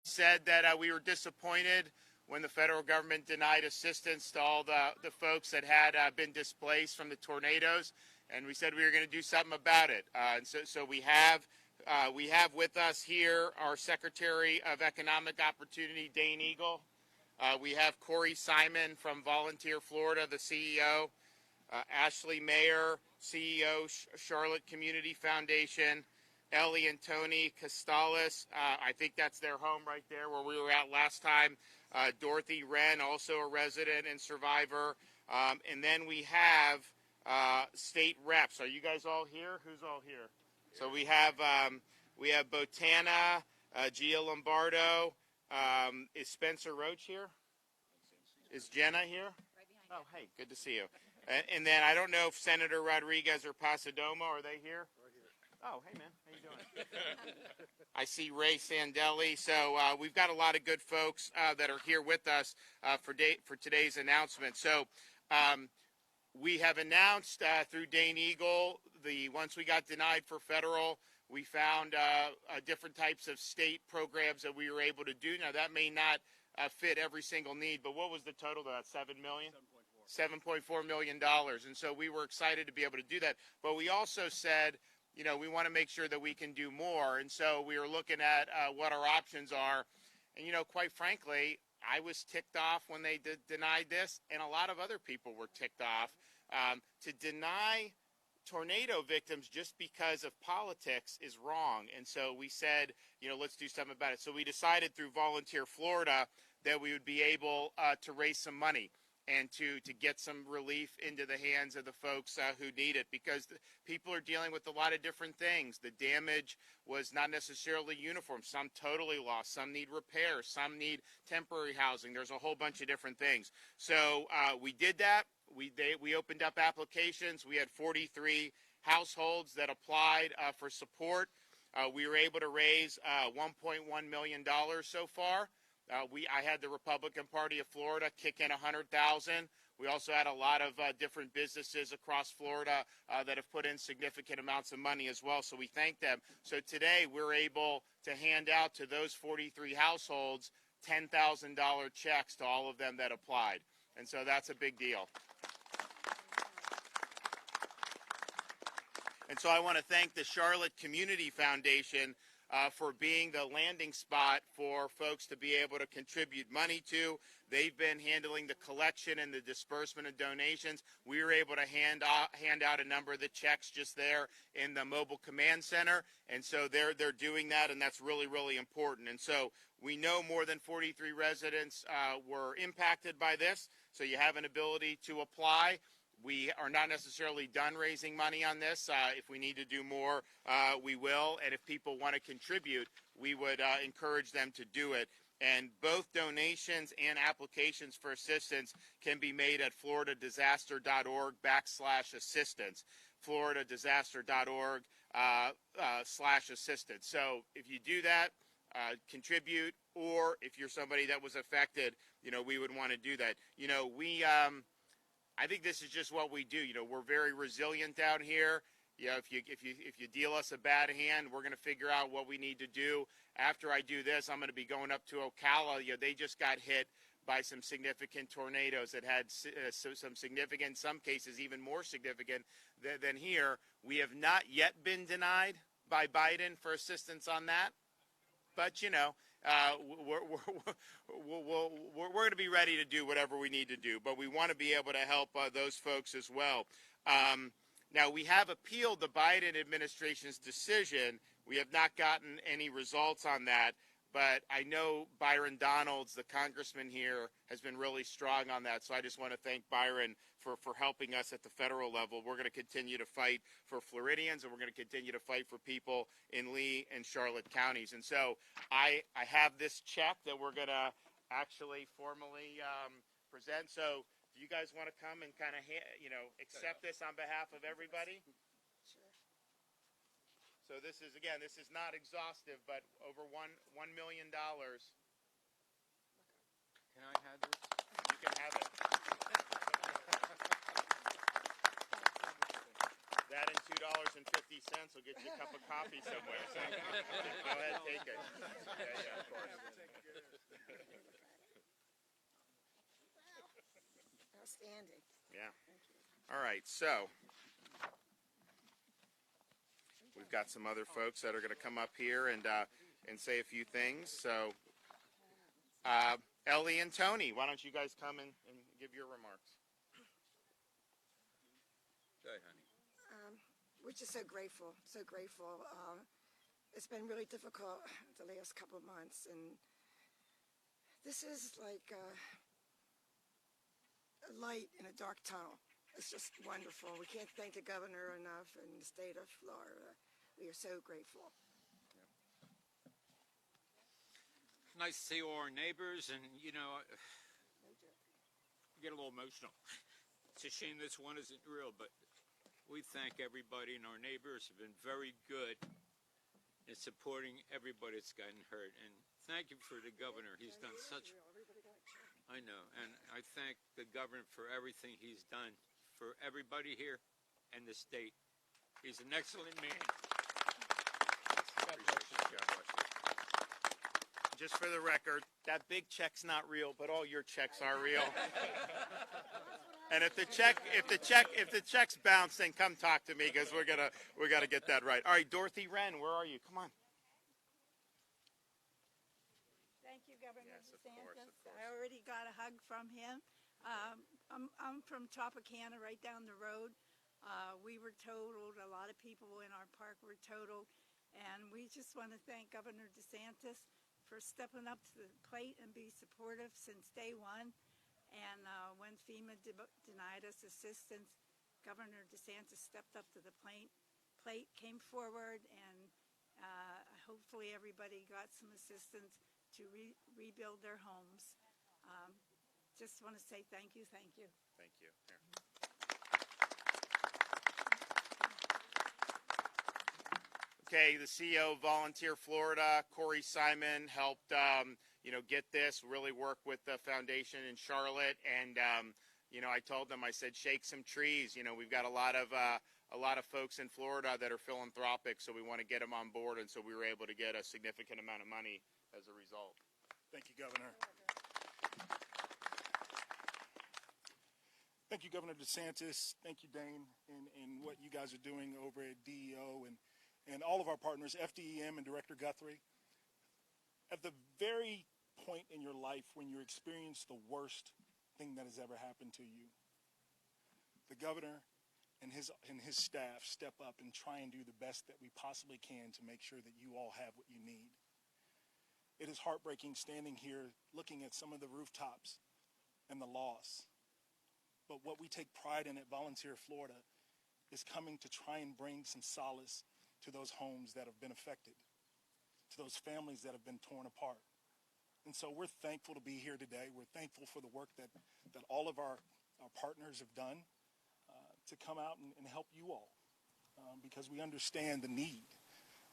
said that we were disappointed when the federal government denied assistance to all the folks that had been displaced from the tornadoes, and we said we were going to do something about it. And so we have with us here our Secretary of Economic Opportunity, Dane Eagle. We have Corey Simon from Volunteer Florida, the CEO. Ashley Mayer, CEO, Charlotte Community Foundation. Ellie and Tony Costales, I think that's their home right there where we were at last time. Dorothy Wren, also a resident and survivor. And then we have state reps. Are you guys all here? Who's all here? So we have Botana, Gia Lombardo. Is Spencer Roach here? Is Jenna here? Oh, hey, good to see you. And then I don't know if Senator Rodriguez or Pasadoma, are they here? Oh, hey, man. How you doing? I see Ray Sandelli. So we've got a lot of good folks that are here with us for today's announcement. So we have announced through Dane Eagle, once we got denied for federal, we found different types of state programs that we were able to do. Now, that may not fit every single need, but what was the total of that, $7 million? $7.4 million. And so we were excited to be able to do that. But we also said, you know, we want to make sure that we can do more. And so we were looking at what our options are. And, you know, quite frankly, I was ticked off when they denied this, and a lot of other people were ticked off. To deny tornado victims just because of politics is wrong. And so we said, you know, let's do something about it. So we decided through Volunteer Florida that we would be able to raise some money and to get some relief into the hands of the folks who need it, because people are dealing with a lot of different things. The damage was not necessarily uniform. Some totally lost. Some need repairs. Some need temporary housing. There's a whole bunch of different things. So we did that. We opened up applications. We had 43 households that applied for support. We were able to raise $1.1 million so far. I had the Republican Party of Florida kick in $100,000. We also had a lot of different businesses across Florida that have put in significant amounts of money as well. So we thank them. So today we're able to hand out to those 43 households $10,000 checks to all of them that applied. And so that's a big deal. And so I want to thank the Charlotte Community Foundation for being the landing spot for folks to be able to contribute money to. They've been handling the collection and the disbursement of donations. We were able to hand out a number of the checks just there in the mobile command center. And so they're doing that, and that's really, really important. And so we know more than 43 residents were impacted by this, so you have an ability to apply. We are not necessarily done raising money on this. If we need to do more, we will. And if people want to contribute, we would encourage them to do it. And both donations and applications for assistance can be made at floridadisaster.org/assistance. floridadisaster.org/assistance. So if you do that, contribute, or if you're somebody that was affected, you know, we would want to do that. You know, I think this is just what we do. You know, we're very resilient down here. You know, if you deal us a bad hand, we're going to figure out what we need to do. After I do this, I'm going to be going up to Ocala. You know, they just got hit by some significant tornadoes that had some significant, some cases even more significant than here. We have not yet been denied by Biden for assistance on that, but you know. We're going to be ready to do whatever we need to do, but we want to be able to help those folks as well. Now, we have appealed the Biden administration's decision. We have not gotten any results on that, but I know Byron Donalds, the congressman here, has been really strong on that, so I just want to thank Byron for helping us at the federal level. We're going to continue to fight for Floridians, and we're going to continue to fight for people in Lee and Charlotte counties. And so I have this check that we're going to actually formally present. So do you guys want to come and kind of, accept this on behalf of everybody? Sure. So this is not exhaustive, but over $1 million. Can I have this? You can have it. That and $2 $2.50 will get you a cup of coffee somewhere. So go ahead, take it. Yeah, of course. Outstanding. Yeah. All right, so we've got some other folks that are going to come up here and say a few things. So Ellie and Tony, why don't you guys come and give your remarks? Go ahead, honey. We're just so grateful, so grateful. It's been really difficult the last couple of months, and this is like a light in a dark tunnel. It's just wonderful. We can't thank the governor enough and the state of Florida. We are so grateful. Nice to see all our neighbors, and you know, get a little emotional. It's a shame this one isn't real, but we thank everybody, and our neighbors have been very good in supporting everybody that's gotten hurt. And thank you for the governor. He's done such. I know, and I thank the governor for everything he's done for everybody here and the state. He's an excellent man. God bless you. God bless you. Just for the record, that big check's not real, but all your checks are real. And if the check's bounced, then come talk to me because we gotta get that right. All right, Dorothy Wren, where are you? Come on. Thank you, Governor Yes, of DeSantis. course. I already got a hug from him. I'm from Tropicana, right down the road. We were totaled. A lot of people in our park were totaled, and we just want to thank Governor DeSantis for stepping up to the plate and be supportive since day one. And when FEMA denied us assistance, Governor DeSantis stepped up to the plate, came forward, and hopefully everybody got some assistance to rebuild their homes. Just want to say thank you, thank you. Thank you. Here. Okay, the CEO of Volunteer Florida, Corey Simon, helped get this, really work with the foundation in Charlotte, and I told them, I said, shake some trees. We've got a lot of folks in Florida that are philanthropic, so we want to get them on board, and so we were able to get a significant amount of money as a result. Thank you, Governor. Thank you, Governor DeSantis. Thank you, Dane, and what you guys are doing over at DEO and all of our partners, FDEM and Director Guthrie. At the very point in your life when you experience the worst thing that has ever happened to you, the governor and his staff step up and try and do the best that we possibly can to make sure that you all have what you need. It is heartbreaking standing here looking at some of the rooftops and the loss. But what we take pride in at Volunteer Florida is coming to try and bring some solace to those homes that have been affected, to those families that have been torn apart. And so we're thankful to be here today. We're thankful for the work that all of our partners have done to come out and help you all because we understand the need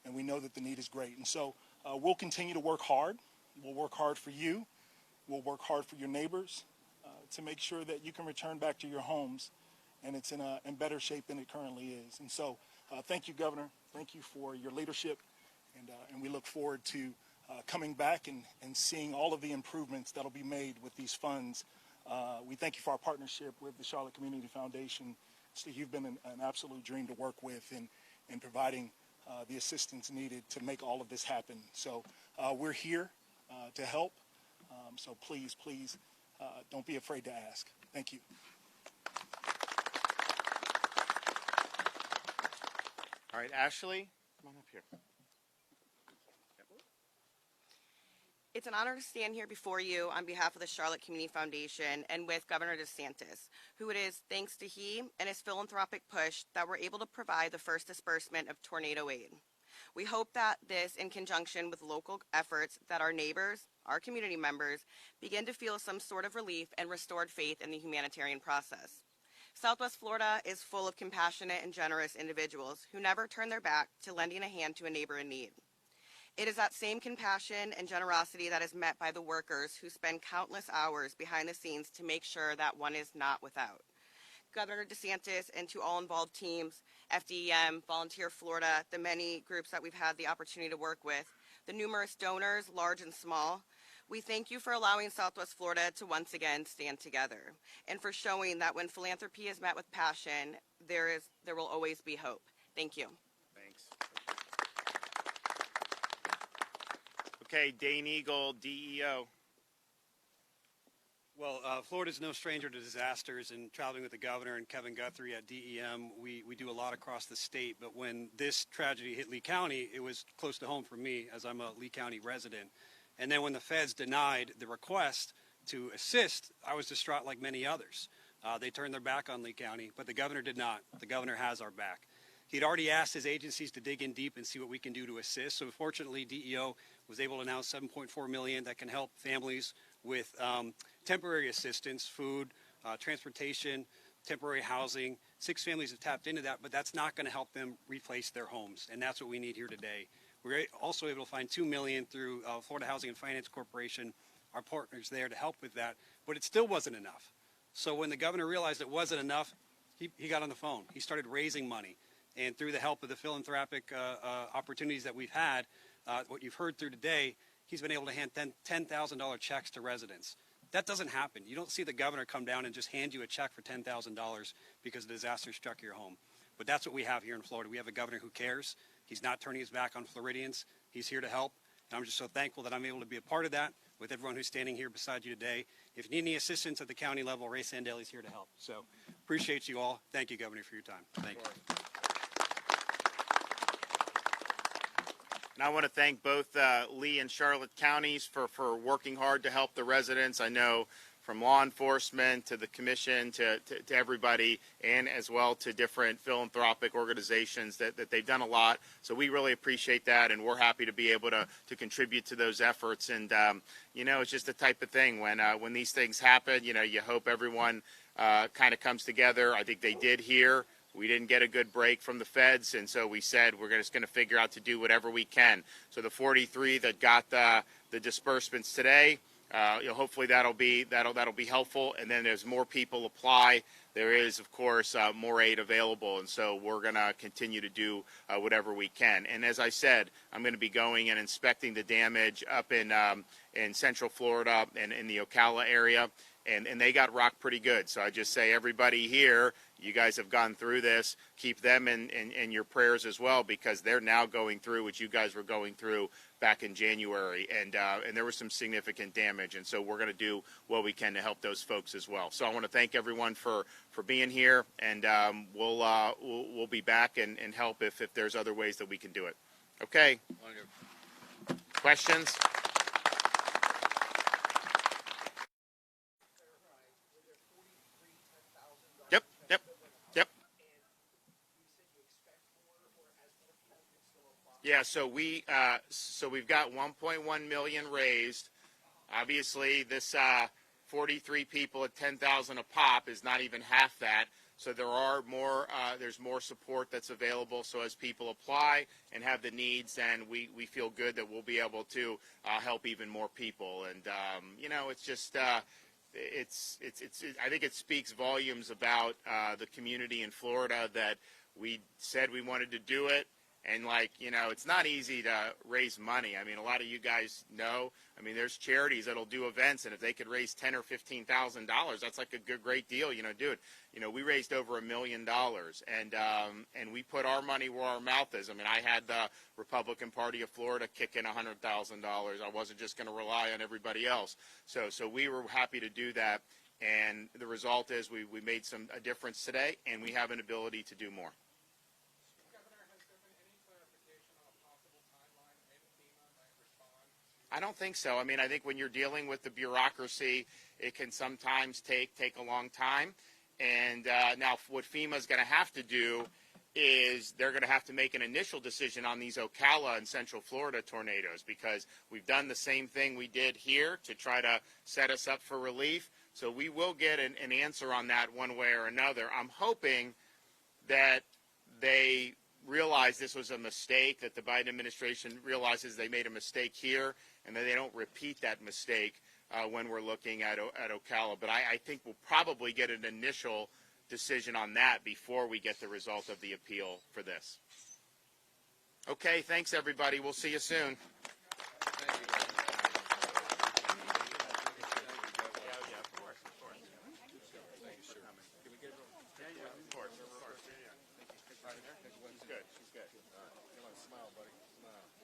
and we know that the need is great. And so we'll continue to work hard. We'll work hard for you. We'll work hard for your neighbors to make sure that you can return back to your homes and it's in better shape than it currently is. And so thank you, Governor. Thank you for your leadership. And we look forward to coming back and seeing all of the improvements that will be made with these funds. We thank you for our partnership with the Charlotte Community Foundation. So you've been an absolute dream to work with in providing the assistance needed to make all of this happen. So we're here to help. So please don't be afraid to ask. Thank you. All right, Ashley, come on up here. It's an honor to stand here before you on behalf of the Charlotte Community Foundation and with Governor DeSantis, who it is thanks to he and his philanthropic push that we're able to provide the first disbursement of tornado aid. We hope that this, in conjunction with local efforts, that our neighbors, our community members, begin to feel some sort of relief and restored faith in the humanitarian process. Southwest Florida is full of compassionate and generous individuals who never turn their back to lending a hand to a neighbor in need. It is that same compassion and generosity that is met by the workers who spend countless hours behind the scenes to make sure that one is not without. Governor DeSantis and to all involved teams, FDEM, Volunteer Florida, the many groups that we've had the opportunity to work with, the numerous donors, large and small. We thank you for allowing Southwest Florida to once again stand together, and for showing that when philanthropy is met with passion, there will always be hope. Thank you. Thanks. Okay, Dane Eagle, DEO. Well, Florida's no stranger to disasters, and traveling with the governor and Kevin Guthrie at DEM, we do a lot across the state. But when this tragedy hit Lee County, it was close to home for me, as I'm a Lee County resident. And then when the feds denied the request to assist, I was distraught like many others. They turned their back on Lee County, but the governor did not. The governor has our back. He'd already asked his agencies to dig in deep and see what we can do to assist. So fortunately, DEO was able to announce $7.4 million that can help families with temporary assistance, food, transportation, temporary housing. 6 families have tapped into that, but that's not going to help them replace their homes, and that's what we need here today. We're also able to find $2 million through Florida Housing and Finance Corporation, our partners there, to help with that, but it still wasn't enough. So when the governor realized it wasn't enough, he got on the phone. He started raising money, and through the help of the philanthropic opportunities that we've had, what you've heard through today, he's been able to hand $10,000 checks to residents. That doesn't happen. You don't see the governor come down and just hand you a check for $10,000 because a disaster struck your home. But that's what we have here in Florida. We have a governor who cares. He's not turning his back on Floridians. He's here to help. And I'm just so thankful that I'm able to be a part of that with everyone who's standing here beside you today. If you need any assistance at the county level, Ray Sandelli's here to help. So appreciate you all. Thank you, Governor, for your time. Thank you. And I want to thank both Lee and Charlotte counties for working hard to help the residents. I know from law enforcement to the commission to everybody, and as well to different philanthropic organizations that they've done a lot. So we really appreciate that, and we're happy to be able to contribute to those efforts. And you know, it's just the type of thing when these things happen, you know, you hope everyone kind of comes together. I think they did here. We didn't get a good break from the feds, and so we said we're just going to figure out to do whatever we can. So the 43 that got the disbursements today, you know, hopefully that'll be helpful. And then as more people apply, there is of course more aid available, and so we're going to continue to do whatever we can. And as I said, I'm going to be going and inspecting the damage up in Central Florida and in the Ocala area. And they got rocked pretty good. So I just say, everybody here, you guys have gone through this. Keep them in your prayers as well, because they're now going through what you guys were going through back in January. And there was some significant damage. And so we're going to do what we can to help those folks as well. So I want to thank everyone for being here. And we'll be back and help if there's other ways that we can do it. Okay. Questions? Yeah, so we've got 1.1 million raised. Obviously, this 43 people at 10,000 a pop is not even half that. So there are more. There's more support that's available. So as people apply and have the needs, then we feel good that we'll be able to help even more people. And you know, it's just I think it speaks volumes about the community in Florida that we said we wanted to do it. And like, you know, it's not easy to raise money. I mean, a lot of you guys know, I mean, there's charities that'll do events, and if they could raise $10,000 or $15,000, that's like a great deal. You know, dude, you know, we raised over $1 million, and we put our money where our mouth is. I mean, I had the Republican Party of Florida kick in $100,000. I wasn't just going to rely on everybody else. So we were happy to do that. And the result is we made a difference today, and we have an ability to do more. I don't think so. I mean, I think when you're dealing with the bureaucracy, it can sometimes take a long time. And now what FEMA's going to have to do is they're going to have to make an initial decision on these Ocala and Central Florida tornadoes, because we've done the same thing we did here to try to set us up for relief. So we will get an answer on that one way or another. I'm hoping that they realize this was a mistake, that the Biden administration realizes they made a mistake here, and that they don't repeat that mistake when we're looking at Ocala. But I think we'll probably get an initial decision on that before we get the result of the appeal for this. Okay, thanks everybody. We'll see you soon. Good. She's good. Come on, smile, buddy.